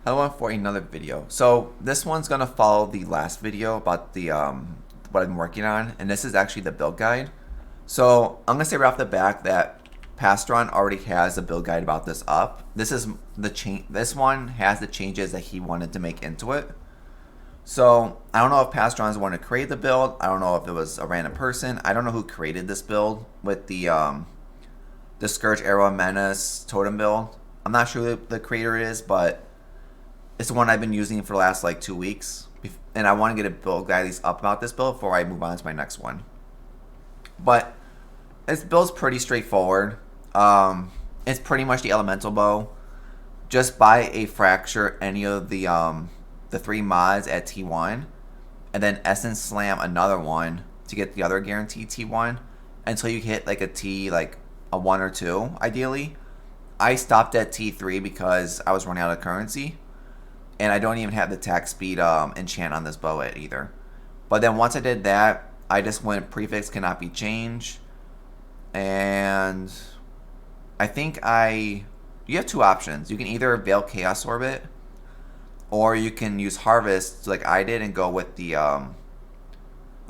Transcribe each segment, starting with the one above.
Hello for another video. So this one's gonna follow the last video about the what I've been working on, and this is actually the build guide. So I'm gonna say right off the back that Palsteron already has a build guide about this up. This is the change. This one has the changes that he wanted to make into it. So I don't know if Palsteron is the one to create the build. I don't know if it was a random person. I don't know who created this build with the Scourge arrow menace totem build. I'm not sure who the creator is, but it's the one I've been using for the last like 2 weeks, and I want to get a build guide at least up about this build before I move on to my next one. But this build's pretty straightforward. It's pretty much the elemental bow. Just buy a fracture any of the 3 mods at T1, and then essence slam another one to get the other guaranteed T1 until you hit like a T, like a 1 or 2 ideally. I stopped at T3 because I was running out of currency. And I don't even have the attack speed enchant on this bow either. But then once I did that, I just went prefix cannot be changed. And I think you have 2 options. You can either Veil Chaos Orbit, or you can use Harvest like I did and go with the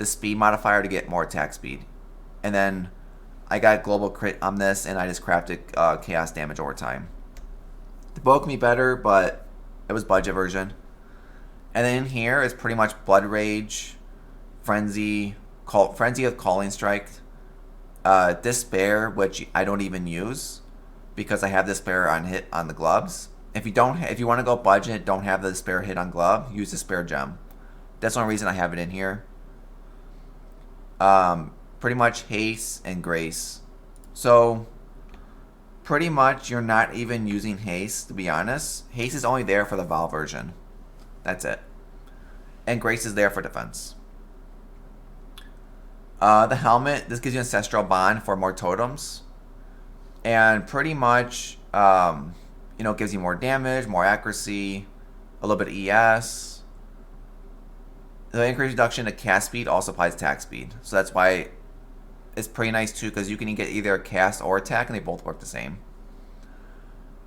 speed modifier to get more attack speed. And then I got global crit on this, and I just crafted chaos damage over time. The bow can be better, but it was budget version. And then in here is pretty much Blood Rage, Frenzy of Calling Strike, Despair, which I don't even use because I have Despair on hit on the gloves. If you want to go budget, don't have the Despair hit on glove, use Despair gem. That's the only reason I have it in here. Pretty much Haste and Grace. So pretty much you're not even using Haste, to be honest. Haste is only there for the Val version. That's it. And Grace is there for defense. The helmet, this gives you Ancestral Bond for more totems. And pretty much, gives you more damage, more accuracy, a little bit of ES. The increased reduction to cast speed also applies attack speed. So that's why it's pretty nice too, because you can get either cast or attack, and they both work the same.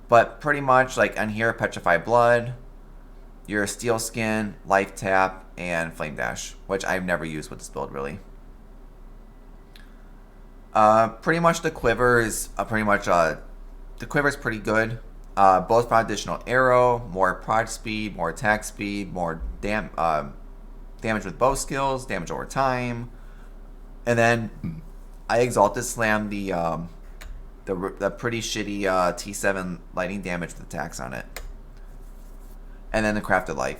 But pretty much, like on here, Petrify Blood, your Steel Skin, Life Tap, and Flame Dash, which I've never used with this build really. Pretty much the quiver is pretty good. Both for additional arrow, more prod speed, more attack speed, more damage with bow skills, damage over time, and then I exalted slam the pretty shitty T7 lightning damage with attacks on it. And then the crafted life.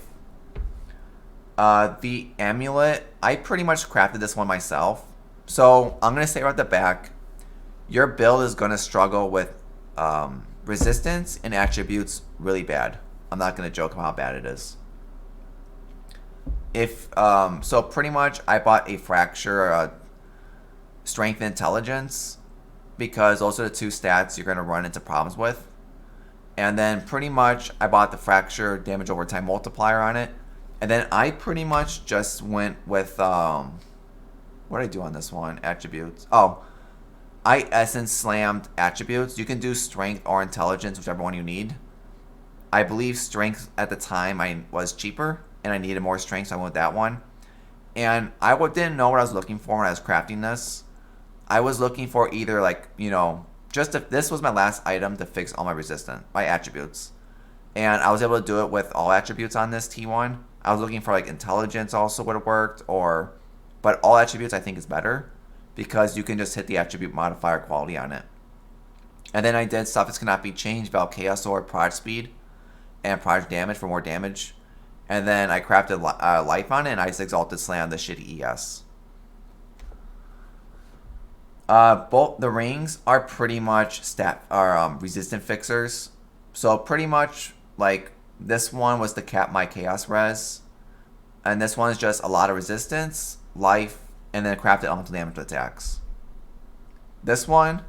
The amulet, I pretty much crafted this one myself. So I'm going to say right at the back, your build is going to struggle with resistance and attributes really bad. I'm not going to joke about how bad it is. So pretty much I bought a fracture, strength and intelligence, because those are the 2 stats you're going to run into problems with. And then pretty much I bought the fracture damage over time multiplier on it. And then I pretty much just went with what did I do on this one? Attributes. Oh, I essence slammed attributes. You can do strength or intelligence, whichever one you need. I believe strength at the time was cheaper, and I needed more strength, so I went with that one. And I didn't know what I was looking for when I was crafting this. I was looking for either just if this was my last item to fix all my resistance, my attributes. And I was able to do it with all attributes on this T1. I was looking for like intelligence also would have worked, but all attributes I think is better because you can just hit the attribute modifier quality on it. And then I did Suffix Cannot Be Changed, Val Chaos Sword, Prod Speed, and Prod Damage for more damage. And then I crafted life on it, and I just exalted slam the shitty ES. Both the rings are pretty much resistant fixers. So pretty much like this one was to cap my chaos res, and this one is just a lot of resistance, life, and then crafted elemental damage attacks. This one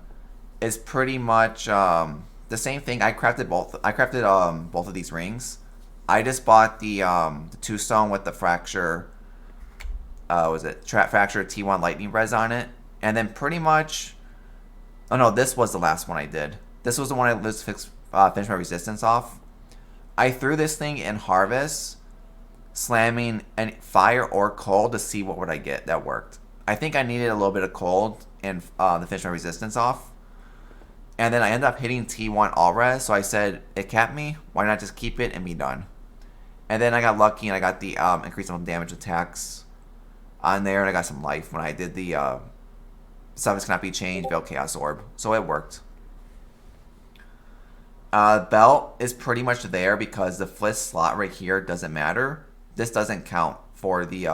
is pretty much the same thing. I crafted both of these rings. I just bought the 2 stone with the fracture. Fracture T1 lightning res on it. And then pretty much, oh no, this was the last one I did. This was the one I finished my resistance off. I threw this thing in Harvest, slamming any fire or cold to see what would I get. That worked. I think I needed a little bit of cold and to finish my resistance off. And then I ended up hitting T1 all res, so I said, it capped me, why not just keep it and be done? And then I got lucky and I got the increase of damage attacks on there, and I got some life when I did the Summons Cannot Be Changed, Veil Chaos Orb. So it worked. Belt is pretty much there because the Fliss slot right here doesn't matter. This doesn't count for the...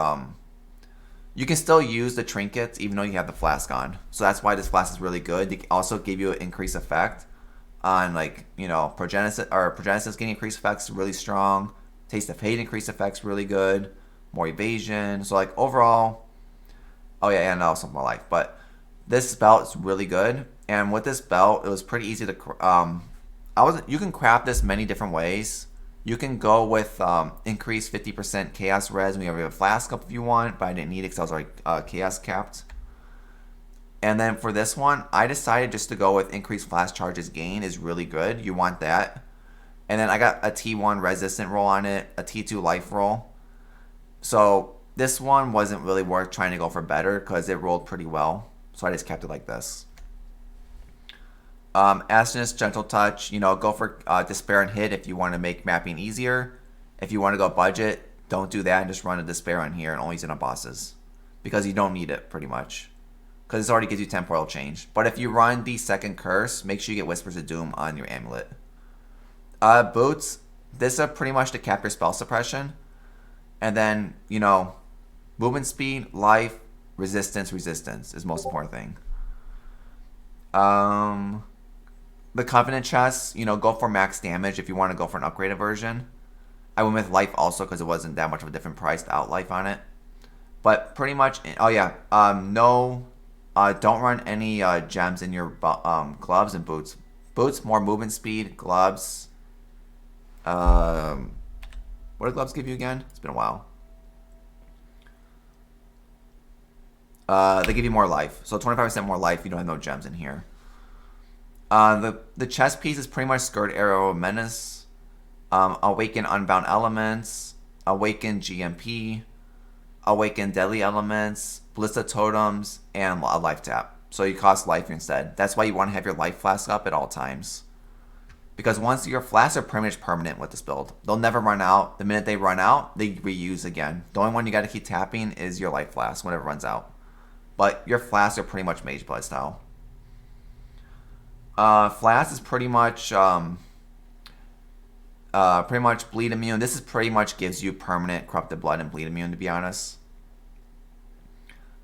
You can still use the trinkets even though you have the Flask on. So that's why this Flask is really good. They also give you an increased effect on, like, you know, Progenitus getting increased effects really strong. Taste of Hate increased effects really good. More evasion. So, like, overall... Oh, yeah, and also more life. But this belt is really good. And with this belt, it was pretty easy to... you can craft this many different ways. You can go with increased 50% chaos res when you have a Flask up if you want, but I didn't need it because I was already chaos capped. And then for this one, I decided just to go with increased flash charges gain is really good. You want that. And then I got a T1 resistant roll on it, a T2 life roll. So this one wasn't really worth trying to go for better because it rolled pretty well. So I just kept it like this. Ascendancy, Gentle Touch, you know, go for Despair and Hit if you want to make mapping easier. If you want to go budget, don't do that and just run a Despair on here and only use it on bosses. Because you don't need it, pretty much. Because it already gives you temporal change. But if you run the second curse, make sure you get Whispers of Doom on your amulet. Boots, this is pretty much to cap your spell suppression. And then, you know, movement speed, life, resistance is the most important thing. The Covenant chest, you know, go for max damage if you want to go for an upgraded version. I went with life also because it wasn't that much of a different price to out life on it. But pretty much, oh yeah, don't run any gems in your gloves and boots. Boots, more movement speed. Gloves, what do gloves give you again? It's been a while. They give you more life. So 25% more life, you don't have no gems in here. The chest piece is pretty much Scourge, Arrow, Menace, Awaken Unbound Elements, Awaken GMP, Awaken Deadly Elements, Ballista Totems, and a Life Tap. So you cost life instead. That's why you want to have your Life Flask up at all times. Because once your flasks are pretty much permanent with this build. They'll never run out. The minute they run out, they reuse again. The only one you got to keep tapping is your Life Flask whenever it runs out. But your flasks are pretty much Mage Blood style. Flask is pretty much bleed immune. This is pretty much gives you permanent corrupted blood and bleed immune, to be honest.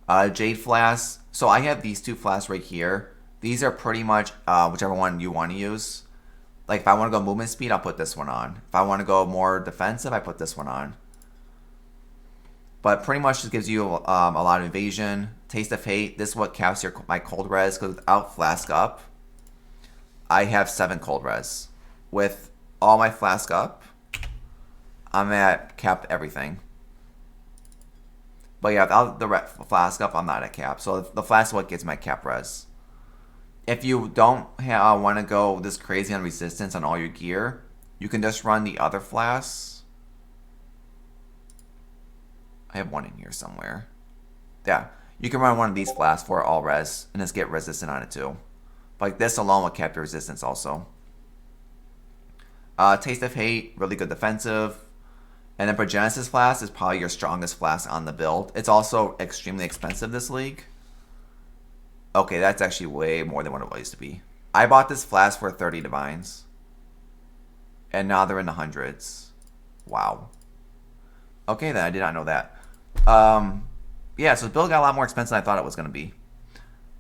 Jade Flask. So I have these two flasks right here. These are pretty much whichever one you want to use. Like if I want to go movement speed, I'll put this one on. If I want to go more defensive, I put this one on. But pretty much just gives you a lot of evasion. Taste of Hate. This is what caps my cold res, because without Flask up, I have 7 cold res. With all my Flask up, I'm at cap everything. But yeah, without the Flask up, I'm not at cap. So the Flask is what gets my cap res. If you don't want to go this crazy on resistance on all your gear, you can just run the other flasks. I have one in here somewhere. Yeah, you can run one of these flasks for all res and just get resistant on it too. Like this alone will cap your resistance also. Taste of Hate, really good defensive. And then Progenitus Flask is probably your strongest flask on the build. It's also extremely expensive this league. Okay, that's actually way more than what it used to be. I bought this flask for 30 divines. And now they're in the hundreds. Wow. Okay then, I did not know that. Yeah, so the build got a lot more expensive than I thought it was going to be.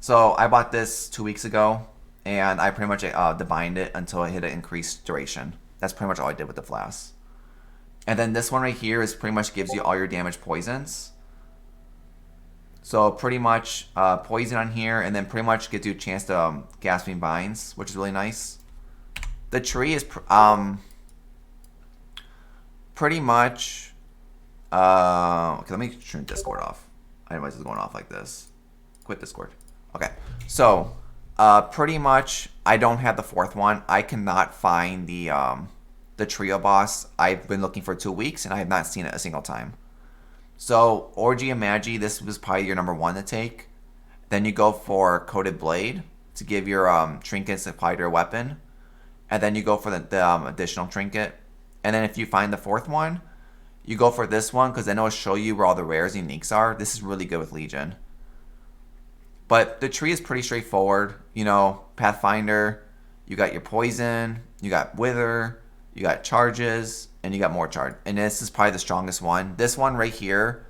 So I bought this 2 weeks ago. And I pretty much divined it until I hit an increased duration. That's pretty much all I did with the flask. And then this one right here is pretty much gives you all your damage poisons. So pretty much poison on here, and then pretty much gives you a chance to Gasping Vines, which is really nice. The tree is pretty much... okay, let me turn Discord off. Otherwise it's going off like this. Quit Discord. Okay, so pretty much I don't have the 4th one. I cannot find the the trio boss, I've been looking for 2 weeks and I have not seen it a single time. So Orgy and Magi, this was probably your number 1 to take. Then you go for Coated Blade to give your trinkets applied to your weapon. And then you go for the additional trinket. And then if you find the 4th one, you go for this one because then it'll show you where all the rares and uniques are. This is really good with Legion. But the tree is pretty straightforward. You know, Pathfinder, you got your Poison, you got Wither, you got Charges, and you got more charge. And this is probably the strongest one. This one right here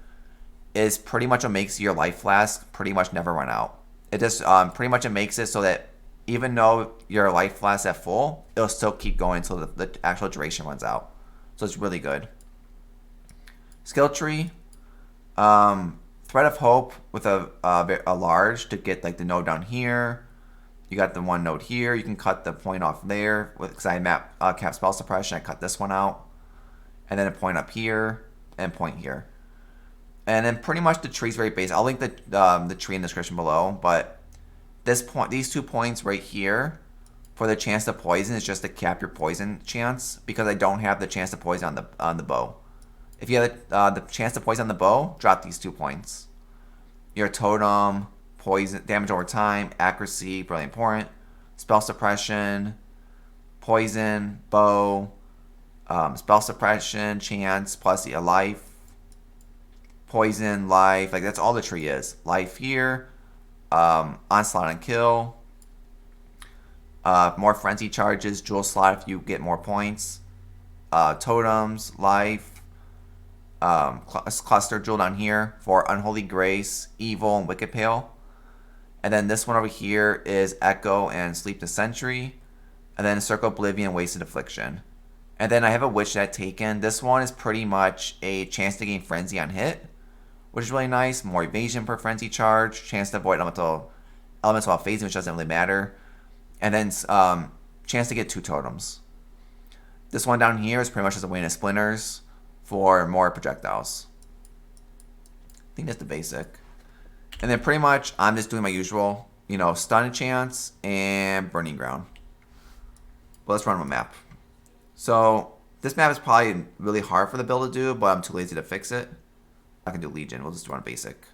is pretty much what makes your life flask pretty much never run out. It just pretty much it makes it so that even though your life flask is at full, it'll still keep going until the actual duration runs out. So it's really good. Skill tree, Thread of Hope with a large to get like the node down here. You got the one node here. You can cut the point off there because I map cap spell suppression. I cut this one out, and then a point up here and point here. And then pretty much the tree's very basic. I'll link the tree in the description below. But these 2 points right here for the chance to poison is just to cap your poison chance because I don't have the chance to poison on the bow. If you have the chance to poison on the bow, drop these 2 points. Your totem, poison, damage over time, accuracy, really important. Spell suppression, poison, bow, spell suppression, chance, plus a life, poison, life. Like that's all the tree is. Life here, onslaught and kill, more frenzy charges, jewel slot if you get more points, totems, life. Cluster jewel down here for Unholy Grace, Evil, and Wicked Pale. And then this one over here is Echo and Sleep the Sentry. And then Circle Oblivion, Wasted Affliction. And then I have a Witch that taken. This one is pretty much a chance to gain Frenzy on hit, which is really nice. More evasion per Frenzy charge. Chance to avoid elements while phasing, which doesn't really matter. And then chance to get 2 totems. This one down here is pretty much just a Wayne of Splinters for more projectiles. I think that's the basic. And then pretty much I'm just doing my usual, you know, stun chance and burning ground. But let's run a map. So this map is probably really hard for the build to do, but I'm too lazy to fix it. I can do Legion. We'll just run basic.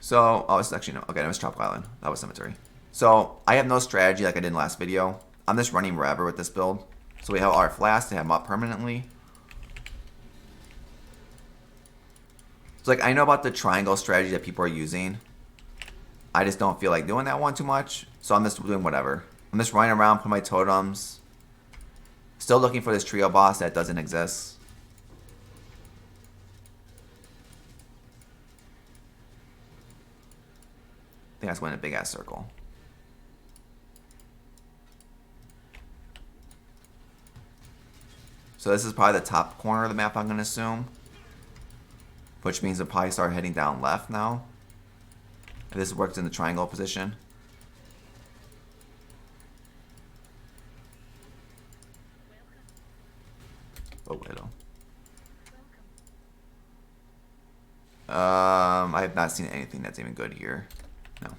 So, oh, it's actually no. Okay, it was Tropical Island. That was Cemetery. So, I have no strategy like I did in the last video. I'm just running wherever with this build. So we have our Flask to have them up permanently. So, like, I know about the triangle strategy that people are using. I just don't feel like doing that one too much. So, I'm just doing whatever. I'm just running around, putting my totems. Still looking for this trio boss that doesn't exist. I think I just went in a big ass circle. So this is probably the top corner of the map, I'm going to assume. Which means we'll probably start heading down left now. And this works in the triangle position. Oh, hello. I have not seen anything that's even good here. No.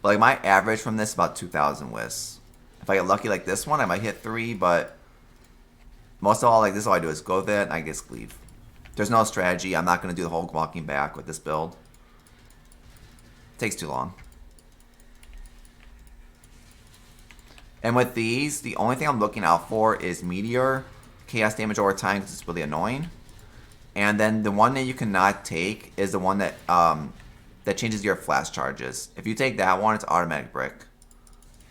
But like my average from this is about 2,000 wisps. If I get lucky like this one, I might hit 3, but most of all, like this, all I do is go there and I just leave. There's no strategy. I'm not going to do the whole walking back with this build. It takes too long. And with these, the only thing I'm looking out for is Meteor, chaos damage over time because it's really annoying. And then the one that you cannot take is the one that that changes your flash charges. If you take that one, it's automatic brick.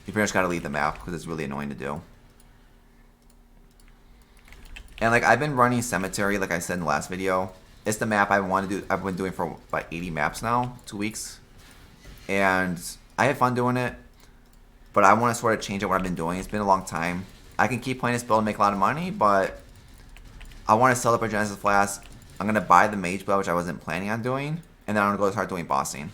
You pretty much got to leave the map because it's really annoying to do. And like I've been running Cemetery, like I said in the last video. It's the map I want to do. I've been doing for about 80 maps now, 2 weeks, and I had fun doing it. But I want to sort of change up what I've been doing. It's been a long time. I can keep playing this build and make a lot of money, but I want to sell up a Genesis Flask. I'm going to buy the Mage Build, which I wasn't planning on doing, and then I'm going to go start doing bossing.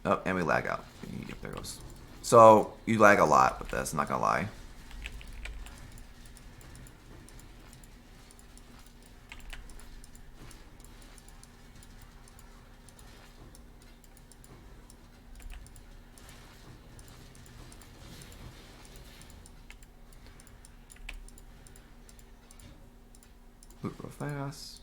Oh, and we lag out. Yep, there goes. So you lag a lot with this, I'm not gonna lie. Move real fast.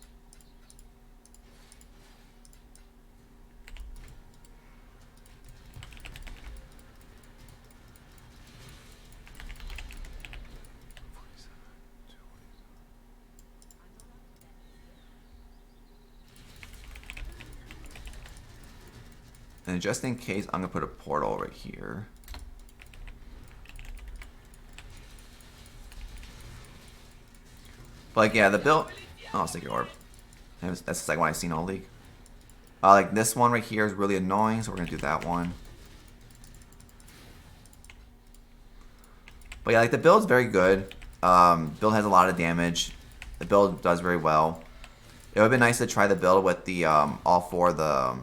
And just in case, I'm gonna put a portal right here. But like, yeah, the build. Oh, stick your orb. That's the second one I've seen all league. Like this one right here is really annoying, so we're gonna do that one. But yeah, like the build's very good. Build has a lot of damage. The build does very well. It would have been nice to try the build with the all four of the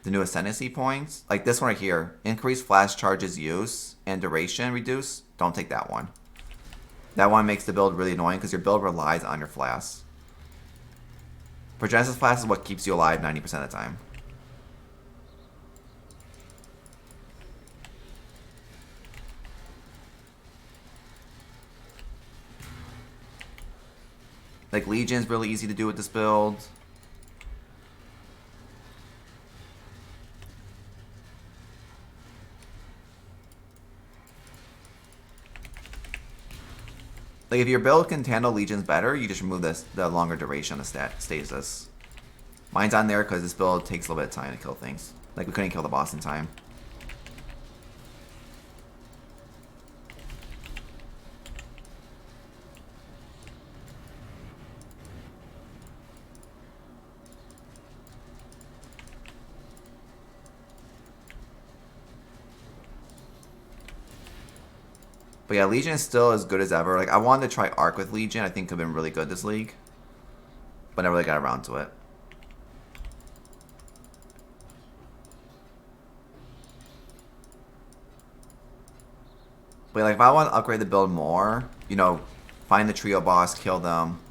new Ascendancy points. Like this one right here. Increase flash charges use and duration reduce. Don't take that one. That one makes the build really annoying because your build relies on your flask. Progenesis Flask is what keeps you alive 90% of the time. Like Legion's really easy to do with this build. Like if your build can handle Legions better, you just remove the longer duration of stasis. Mine's on there because this build takes a little bit of time to kill things. Like we couldn't kill the boss in time. But yeah, Legion is still as good as ever. Like I wanted to try Arc with Legion. I think could have been really good this league. But never really got around to it. But like if I want to upgrade the build more, you know, find the trio boss, kill them,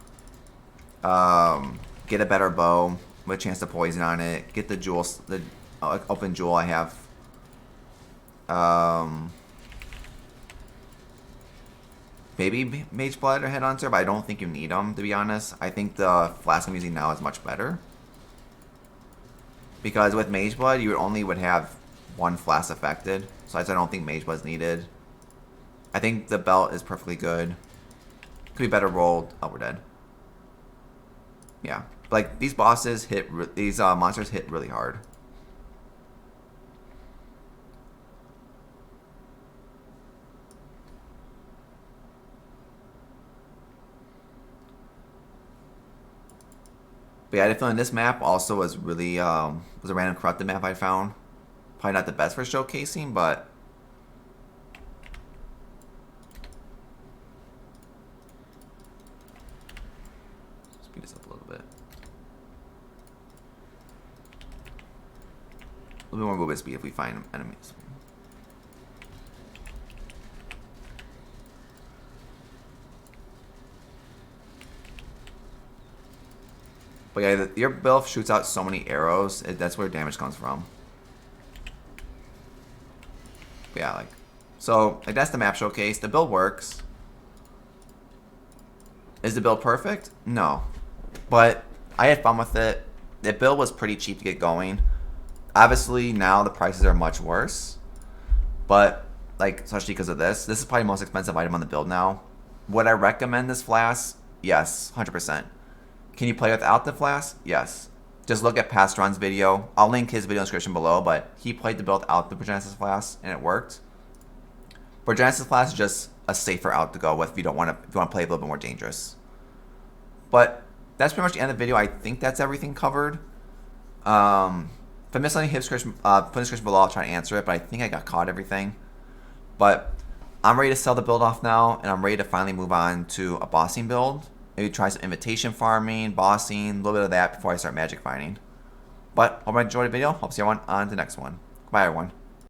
get a better bow with a chance to poison on it, get the jewels, the open jewel I have. Maybe Mage Blood or Headhunter, but I don't think you need them, to be honest. I think the Flask I'm using now is much better. Because with Mage Blood, you only would have one Flask affected. So I don't think Mage Blood's needed. I think the belt is perfectly good. Could be better rolled. Oh, we're dead. Yeah. Like, these bosses hit... These monsters hit really hard. But yeah, I feel like this map also was really, was a random corrupted map I found. Probably not the best for showcasing, but... Speed this up a little bit. A little bit more movement speed if we find enemies. But yeah, your build shoots out so many arrows. That's where damage comes from. But yeah, like, so like that's the map showcase. The build works. Is the build perfect? No, but I had fun with it. The build was pretty cheap to get going. Obviously now the prices are much worse, but like especially because of this is probably the most expensive item on the build now. Would I recommend this Flask? Yes, 100%. Can you play without the Flask? Yes. Just look at Palsteron's video. I'll link his video in the description below, but he played the build out the Progenesis Flask and it worked. Progenesis Flask is just a safer out to go with if you want to play a little bit more dangerous. But that's pretty much the end of the video. I think that's everything covered. If I missed anything, put in the description below. I'll try to answer it, but I think I got caught everything. But I'm ready to sell the build off now, and I'm ready to finally move on to a bossing build. Maybe try some invitation farming, bossing, a little bit of that before I start magic finding. But hope you enjoyed the video. Hope to see everyone on the next one. Bye, everyone.